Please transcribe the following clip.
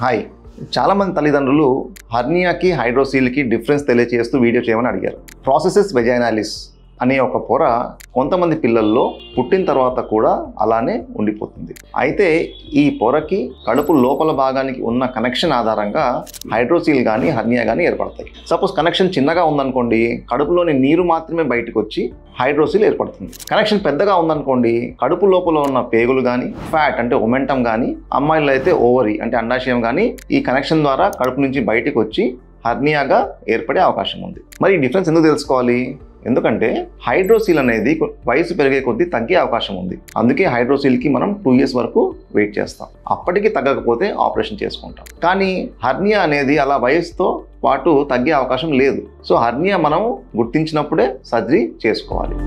Hi, చాలామంది తల్లిదండ్రులు హర్నియాకి హైడ్రోసీల్కి difference తెలియజేస్తూ వీడియో చేయమని అడిగారు. ప్రాసెసెస్ వెజైనాలిస్ అనే ఒక పొర కొంతమంది పిల్లల్లో పుట్టిన తర్వాత కూడా అలానే ఉండిపోతుంది. అయితే ఈ పొరకి కడుపు లోపల భాగానికి ఉన్న కనెక్షన్ ఆధారంగా హైడ్రోసీల్ కానీ హర్నియా కానీ ఏర్పడతాయి. సపోజ్ కనెక్షన్ చిన్నగా ఉందనుకోండి, కడుపులోని నీరు మాత్రమే బయటకు వచ్చి హైడ్రోసీల్ ఏర్పడుతుంది. కనెక్షన్ పెద్దగా ఉందనుకోండి, కడుపు లోపల ఉన్న పేగులు కానీ ఫ్యాట్ అంటే ఒమెంటం కానీ, అమ్మాయిల్లో అయితే ఓవరీ అంటే అండాశయం కానీ ఈ కనెక్షన్ ద్వారా కడుపు నుంచి బయటకు వచ్చి హర్నియాగా ఏర్పడే అవకాశం ఉంది. మరి ఈ డిఫరెన్స్ ఎందుకు తెలుసుకోవాలి? ఎందుకంటే హైడ్రోసీల్ అనేది వయసు పెరిగే కొద్దీ తగ్గే అవకాశం ఉంది. అందుకే హైడ్రోసీల్కి మనం 2 years వరకు వెయిట్ చేస్తాం. అప్పటికి తగ్గకపోతే ఆపరేషన్ చేసుకుంటాం. కానీ హర్నియా అనేది అలా వయసుతో పాటు తగ్గే అవకాశం లేదు. సో హర్నియా మనం గుర్తించినప్పుడే సర్జరీ చేసుకోవాలి.